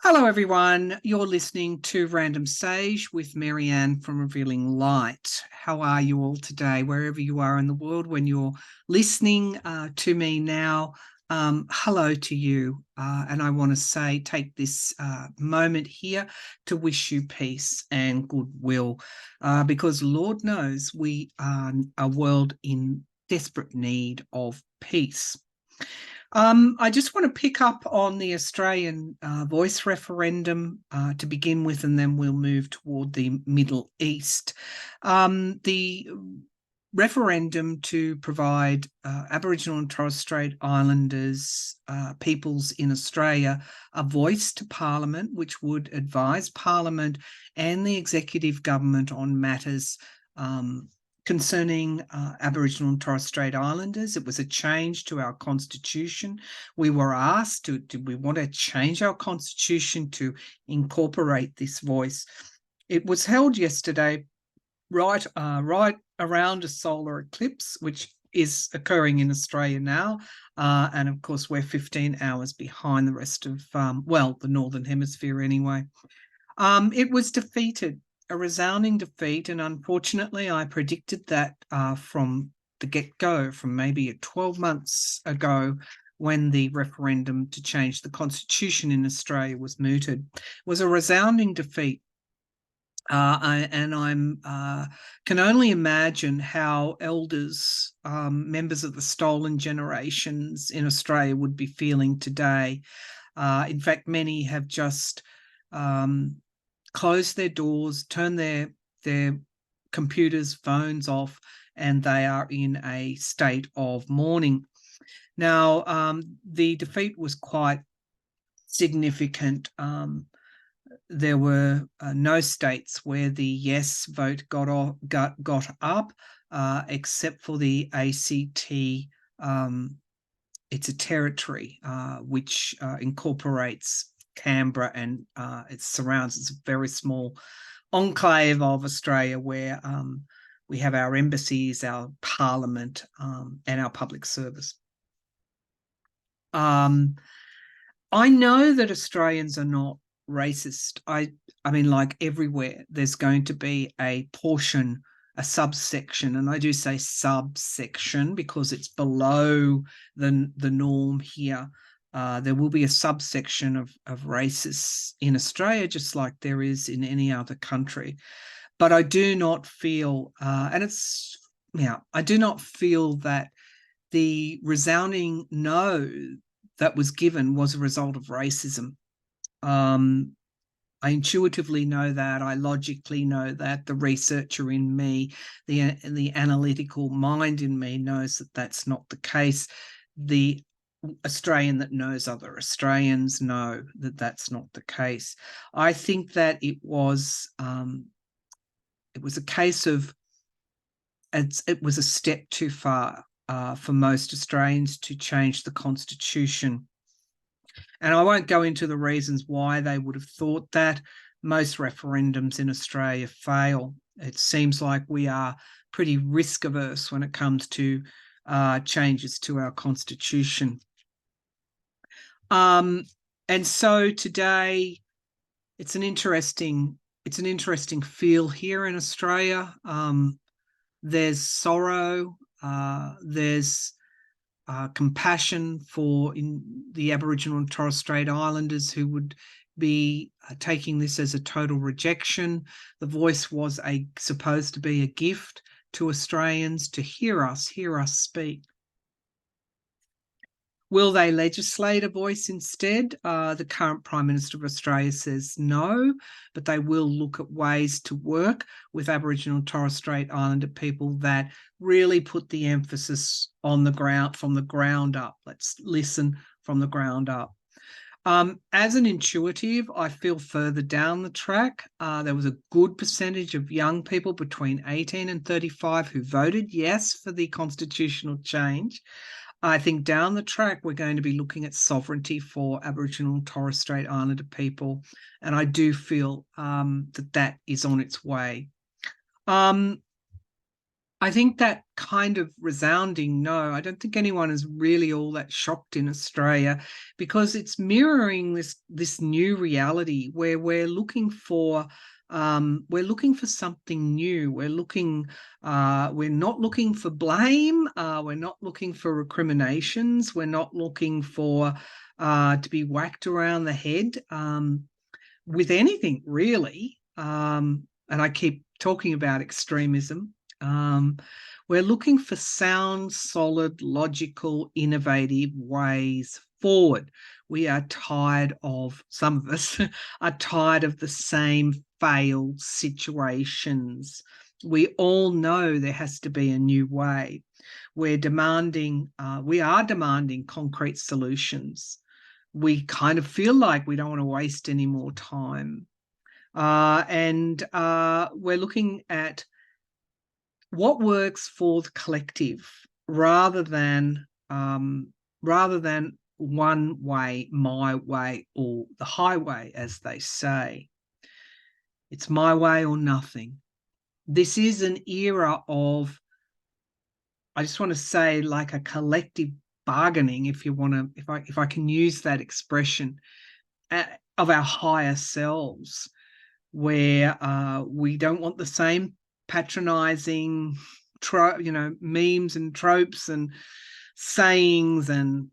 Hello, everyone. You're listening to Random Sage with Maryann from Revealing Light. How are you all today, wherever you are in the world when you're listening to me now? Hello to you. And I want to take this moment here to wish you peace and goodwill, because Lord knows we are a world in desperate need of peace. I just want to pick up on the Australian voice referendum to begin with, and then we'll move toward the Middle East. The referendum to provide Aboriginal and Torres Strait Islanders peoples in Australia a voice to Parliament, which would advise Parliament and the executive government on matters concerning Aboriginal and Torres Strait Islanders. It was a change to our constitution. We were asked, did we want to change our constitution to incorporate this voice? It was held yesterday, right around a solar eclipse, which is occurring in Australia now. And of course, we're 15 hours behind the rest of, the Northern Hemisphere anyway. It was defeated. A resounding defeat, and unfortunately I predicted that from the get-go, from maybe 12 months ago, when the referendum to change the constitution in Australia was mooted. It was a resounding defeat, and I can only imagine how elders, members of the stolen generations in Australia, would be feeling today. In fact, many have just close their doors, turn their computers, phones off, and they are in a state of mourning. Now, the defeat was quite significant. There were no states where the yes vote got up, except for the ACT. It's a territory which incorporates Canberra and it surrounds. It's a very small enclave of Australia where we have our embassies, our parliament, and our public service. I know that Australians are not racist. I mean, like everywhere, there's going to be a portion, a subsection, and I do say subsection because it's below the norm here. There will be a subsection of racists in Australia, just like there is in any other country. But I do not feel, I do not feel that the resounding no that was given was a result of racism. I intuitively know that. I logically know that. The researcher in me, the analytical mind in me knows that that's not the case. The Australian that knows other Australians know that that's not the case. I think that it was a case of it was a step too far for most Australians to change the constitution. And I won't go into the reasons why they would have thought that. Most referendums in Australia fail. It seems like we are pretty risk averse when it comes to changes to our constitution. And so today it's an interesting feel here in Australia. There's sorrow, there's compassion for the Aboriginal and Torres Strait Islanders who would be taking this as a total rejection. The voice was supposed to be a gift to Australians to hear us speak. Will they legislate a voice instead? The current Prime Minister of Australia says no, but they will look at ways to work with Aboriginal and Torres Strait Islander people that really put the emphasis on the ground, from the ground up. Let's listen from the ground up. As an intuitive, I feel further down the track. There was a good percentage of young people between 18 and 35 who voted yes for the constitutional change. I think down the track, we're going to be looking at sovereignty for Aboriginal and Torres Strait Islander people. And I do feel that is on its way. I think that kind of resounding no. I don't think anyone is really all that shocked in Australia, because it's mirroring this new reality where we're looking for something new. We're not looking for blame. We're not looking for recriminations. We're not looking for to be whacked around the head with anything really. And I keep talking about extremism. Um, we're looking for sound, solid, logical, innovative ways forward. We are tired of, some of us are tired of the same failed situations. We all know there has to be a new way. We are demanding concrete solutions. We kind of feel like we don't want to waste any more time. And we're looking at what works for the collective rather than one way, my way, or the highway, as they say. It's my way or nothing. This is an era of, I just want to say, like a collective bargaining, if you want to, if I can use that expression, of our higher selves, where we don't want the same patronizing memes and tropes and sayings and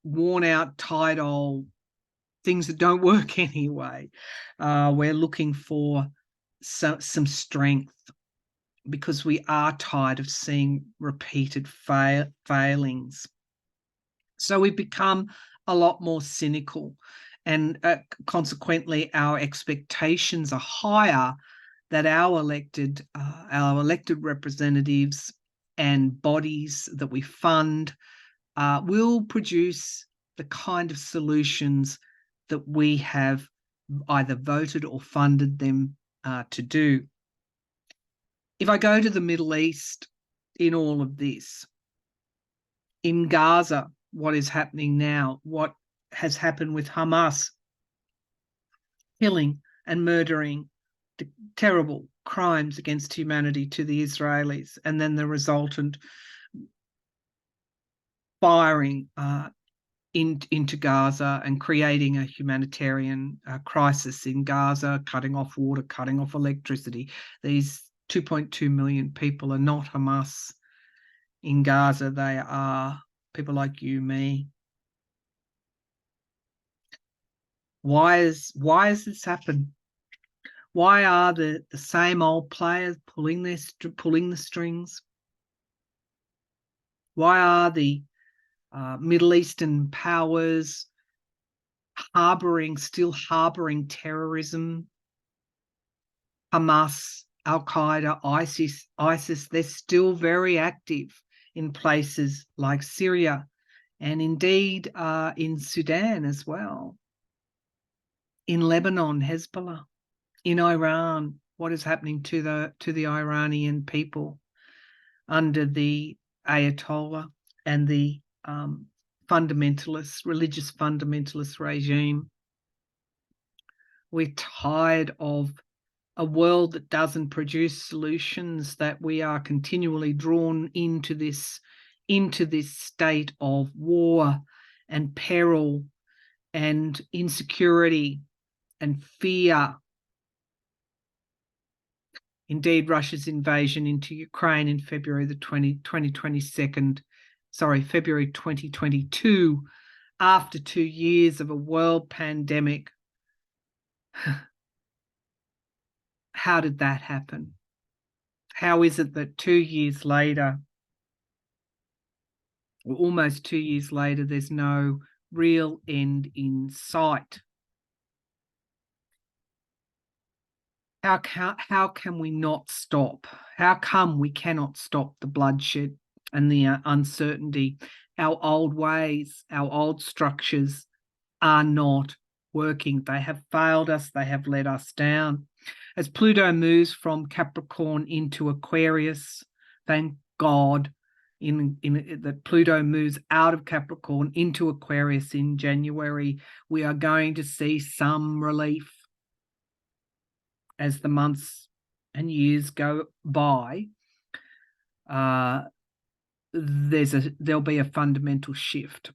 worn out tired old things that don't work anyway. We're looking for some strength, because we are tired of seeing repeated failings. So we've become a lot more cynical, and consequently our expectations are higher that our elected representatives and bodies that we fund will produce the kind of solutions that we have either voted or funded them to do. If I go to the Middle East in all of this, in Gaza, what is happening now, what has happened with Hamas killing and murdering, the terrible crimes against humanity to the Israelis, and then the resultant firing into Gaza and creating a humanitarian crisis in Gaza, cutting off water, cutting off electricity. These 2.2 million people are not Hamas in Gaza. They are people like you, me. Why has this happened? Why are the same old players pulling the strings? Why are the Middle Eastern powers still harboring terrorism? Hamas, Al-Qaeda, ISIS, they're still very active in places like Syria, and indeed in Sudan as well. In Lebanon, Hezbollah. In Iran, what is happening to the Iranian people under the Ayatollah and the religious fundamentalist regime. We're tired of a world that doesn't produce solutions, that we are continually drawn into this state of war and peril and insecurity and fear. Indeed, Russia's invasion into Ukraine in February 2022, after 2 years of a world pandemic. How did that happen? How is it that 2 years later, or almost 2 years later, there's no real end in sight? How can we not stop? How come we cannot stop the bloodshed and the uncertainty? Our old ways, our old structures are not working. They have failed us. They have let us down. As Pluto moves from Capricorn into Aquarius, thank God that Pluto moves out of Capricorn into Aquarius in January, we are going to see some relief as the months and years go by. there'll be a fundamental shift.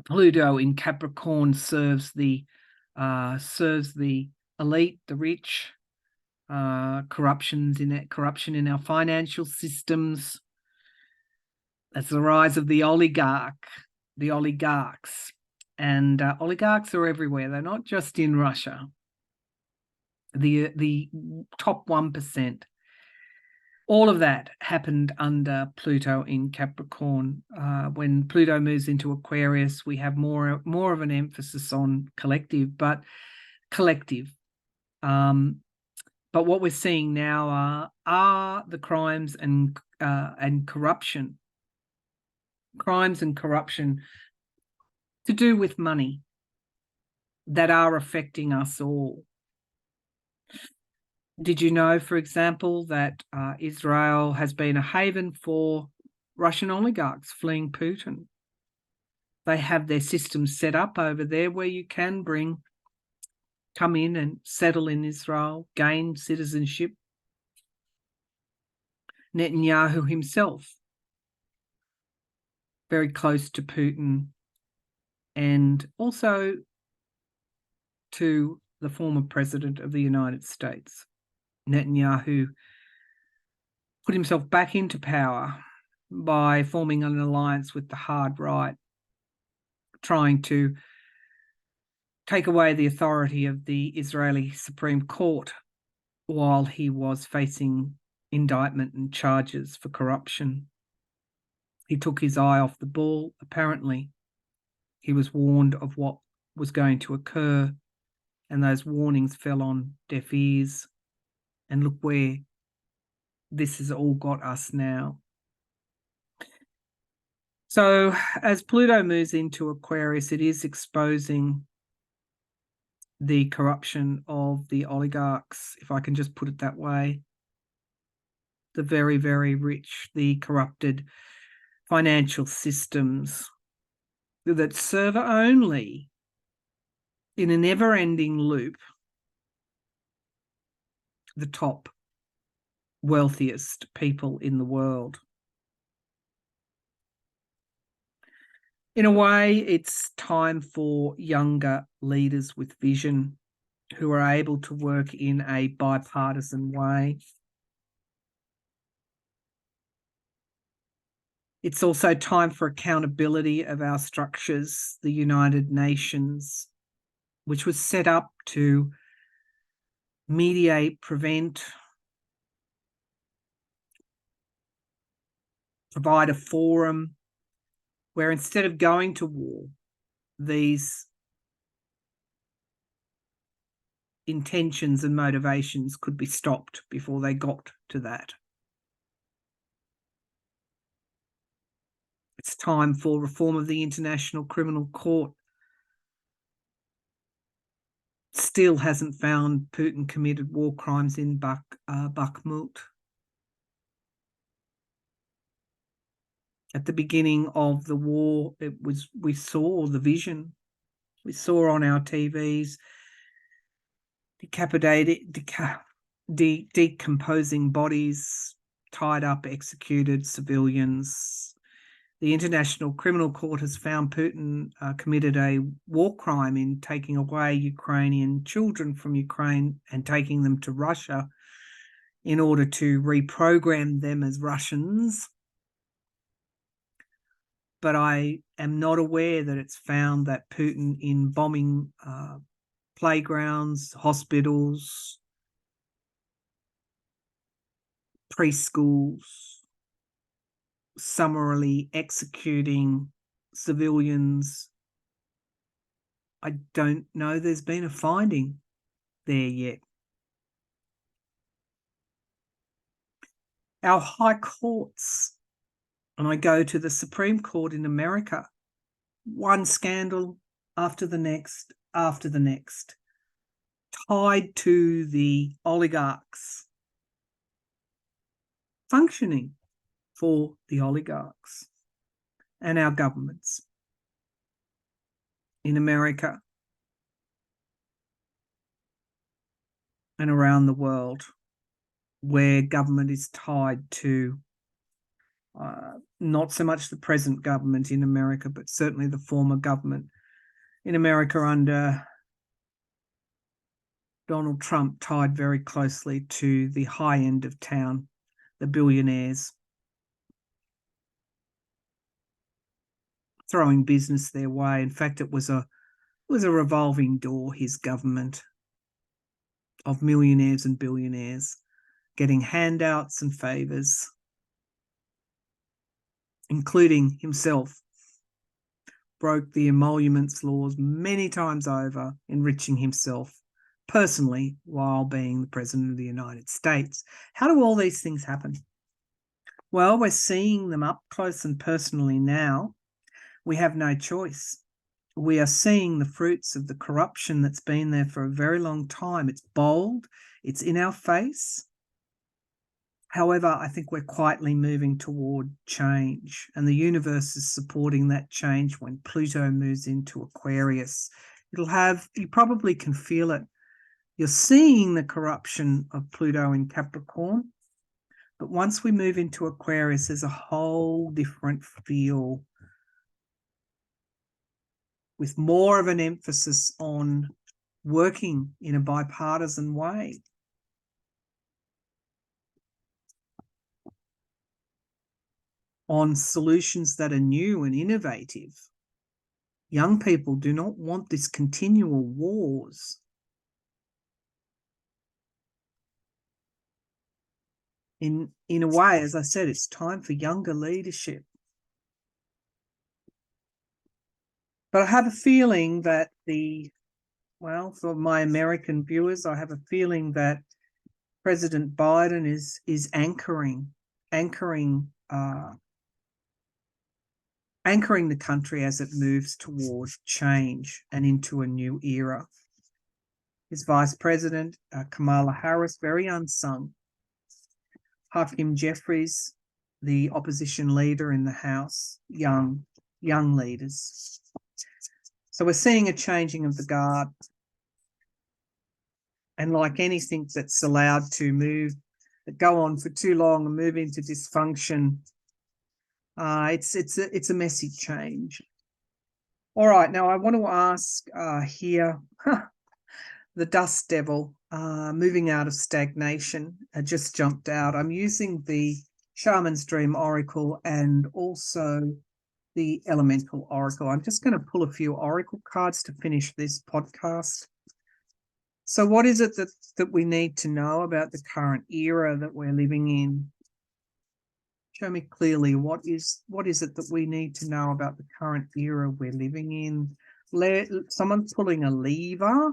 Pluto in Capricorn serves the elite, the rich, corruption in our financial systems. That's the rise of the oligarchs, and oligarchs are everywhere. They're not just in Russia. The top 1%. All of that happened under Pluto in Capricorn. When Pluto moves into Aquarius, we have more of an emphasis on collective. But what we're seeing now are the crimes and corruption. Crimes and corruption to do with money that are affecting us all. Did you know, for example, that Israel has been a haven for Russian oligarchs fleeing Putin? They have their systems set up over there where you can come in and settle in Israel, gain citizenship. Netanyahu himself, very close to Putin, and also to the former president of the United States. Netanyahu put himself back into power by forming an alliance with the hard right, trying to take away the authority of the Israeli Supreme Court while he was facing indictment and charges for corruption. He took his eye off the ball. Apparently, he was warned of what was going to occur, and those warnings fell on deaf ears. And look where this has all got us now. So as Pluto moves into Aquarius, it is exposing the corruption of the oligarchs, if I can just put it that way. The very, very rich, the corrupted financial systems that serve only in a never-ending loop the top wealthiest people in the world. In a way, it's time for younger leaders with vision who are able to work in a bipartisan way. It's also time for accountability of our structures, the United Nations, which was set up to mediate, prevent, provide a forum where instead of going to war, these intentions and motivations could be stopped before they got to that. It's time for reform of the International Criminal Court. Still hasn't found Putin committed war crimes in Bakhmut. At the beginning of the war, we saw the vision. We saw on our TVs decomposing bodies, tied up, executed civilians. The International Criminal Court has found Putin committed a war crime in taking away Ukrainian children from Ukraine and taking them to Russia in order to reprogram them as Russians. But I am not aware that it's found that Putin, in bombing playgrounds, hospitals, preschools, summarily executing civilians, I don't know there's been a finding there yet. Our high courts, and I go to the Supreme Court in America, one scandal after the next, tied to the oligarchs, functioning for the oligarchs and our governments in America and around the world, where government is tied to not so much the present government in America, but certainly the former government in America under Donald Trump, tied very closely to the high end of town, the billionaires, throwing business their way. In fact, it was a revolving door, his government, of millionaires and billionaires getting handouts and favours, including himself. Broke the emoluments laws many times over, enriching himself personally while being the President of the United States. How do all these things happen? Well, we're seeing them up close and personally now. We have no choice. We are seeing the fruits of the corruption that's been there for a very long time. It's bold, it's in our face. However, I think we're quietly moving toward change, and the universe is supporting that change when Pluto moves into Aquarius. You probably can feel it. You're seeing the corruption of Pluto in Capricorn, but once we move into Aquarius, there's a whole different feel, with more of an emphasis on working in a bipartisan way. On solutions that are new and innovative. Young people do not want this continual wars. In a way, as I said, it's time for younger leadership. But I have a feeling that for my American viewers, I have a feeling that President Biden is anchoring the country as it moves towards change and into a new era. His Vice President, Kamala Harris, very unsung. Hakeem Jeffries, the opposition leader in the House, young leaders. So we're seeing a changing of the guard. And like anything that's allowed to go on for too long and move into dysfunction, it's a messy change. All right, now I want to ask here, the dust devil, moving out of stagnation, just jumped out. I'm using the Shaman's Dream Oracle and also the Elemental Oracle. I'm just going to pull a few Oracle cards to finish this podcast. So what is it that we need to know about the current era that we're living in? Show me clearly what is it that we need to know about the current era we're living in. Someone's pulling a lever.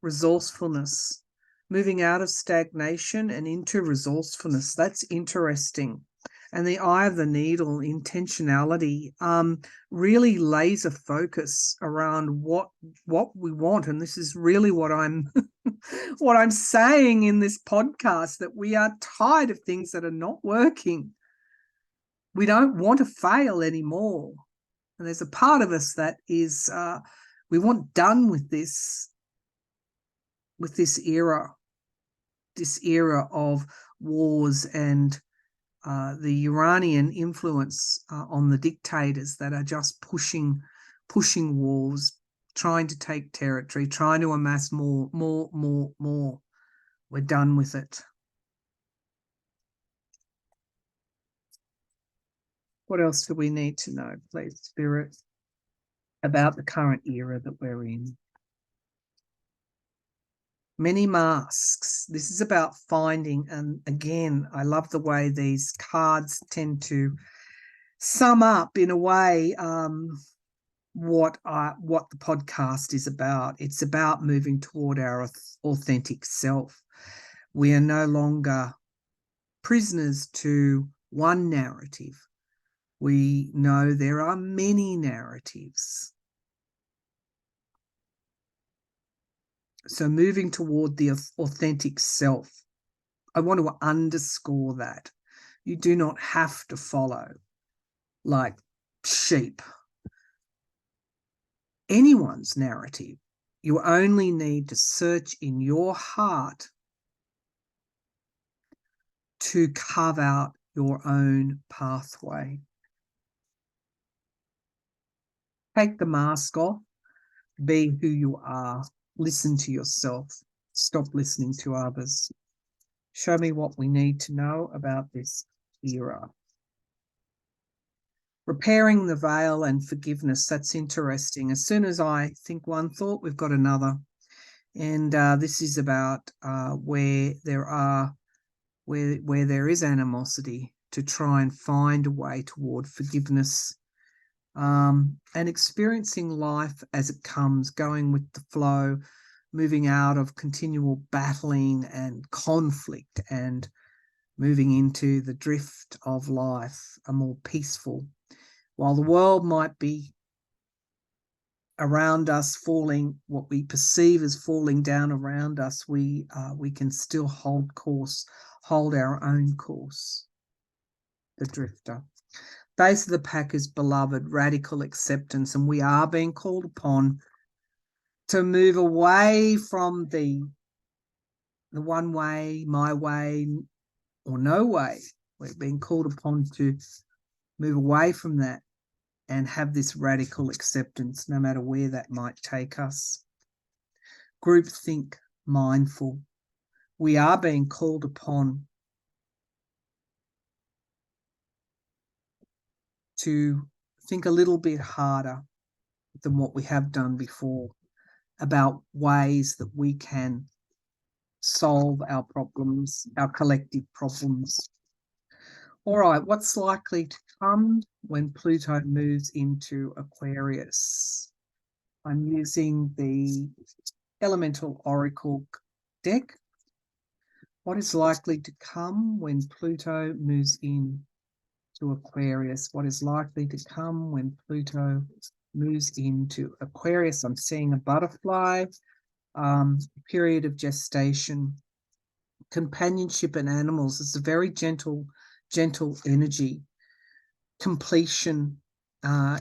Resourcefulness, moving out of stagnation and into resourcefulness. That's interesting. And the eye of the needle, intentionality, really laser focus around what we want. And this is really what I'm saying in this podcast, that we are tired of things that are not working. We don't want to fail anymore. And there's a part of us that is we want done with this era of wars and the Iranian influence on the dictators that are just pushing wars, trying to take territory, trying to amass more. We're done with it. What else do we need to know, please, Spirit, about the current era that we're in? Many masks. This is about finding, and again, I love the way these cards tend to sum up in a way what the podcast is about. It's about moving toward our authentic self. We are no longer prisoners to one narrative. We know there are many narratives. So moving toward the authentic self, I want to underscore that. You do not have to follow, like sheep, anyone's narrative. You only need to search in your heart to carve out your own pathway. Take the mask off, be who you are, listen to yourself, stop listening to others. Show me what we need to know about this era. Repairing the veil and forgiveness, that's interesting. As soon as I think one thought, we've got another. And this is about where there is animosity, to try and find a way toward forgiveness, and experiencing life as it comes, going with the flow, moving out of continual battling and conflict and moving into the drift of life, a more peaceful. While the world might be around us falling, what we perceive as falling down around us, we can still hold course, hold our own course. The drifter. Base of the pack is beloved, radical acceptance, and we are being called upon to move away from the one way, my way, or no way. We're being called upon to move away from that and have this radical acceptance, no matter where that might take us. Groupthink, mindful. We are being called upon to think a little bit harder than what we have done before about ways that we can solve our problems, our collective problems. All right, what's likely to come when Pluto moves into Aquarius? I'm using the Elemental Oracle deck. What is likely to come when Pluto moves in to Aquarius? What is likely to come when Pluto moves into Aquarius? I'm seeing a butterfly, period of gestation, companionship and animals. It's a very gentle energy. Completion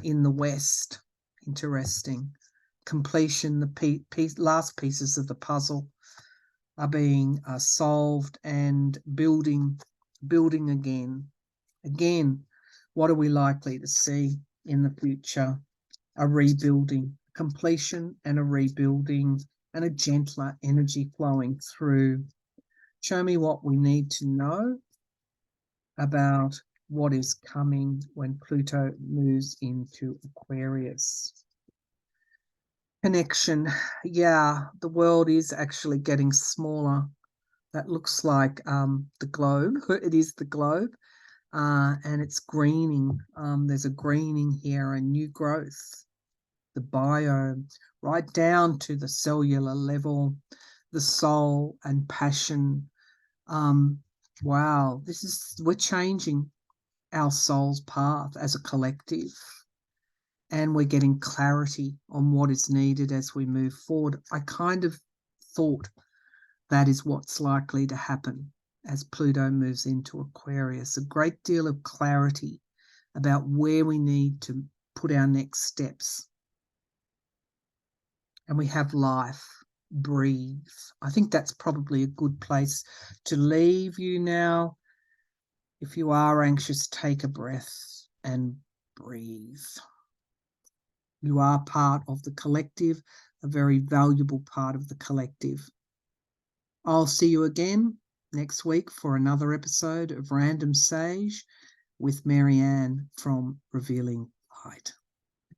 in the West. Interesting. Completion, the last pieces of the puzzle are being solved, and building again. Again, what are we likely to see in the future? A rebuilding, completion and a rebuilding, and a gentler energy flowing through. Show me what we need to know about what is coming when Pluto moves into Aquarius. Connection. Yeah, the world is actually getting smaller. That looks like the globe. It is the globe. And it's greening. There's a greening here, a new growth, the biome, right down to the cellular level, the soul and passion. Wow, we're changing our soul's path as a collective, and we're getting clarity on what is needed as we move forward. I kind of thought that is what's likely to happen as Pluto moves into Aquarius. A great deal of clarity about where we need to put our next steps. And we have life, breathe. I think that's probably a good place to leave you now. If you are anxious, take a breath and breathe. You are part of the collective, a very valuable part of the collective. I'll see you again next week for another episode of Random Sage with Maryann from Revealing Light.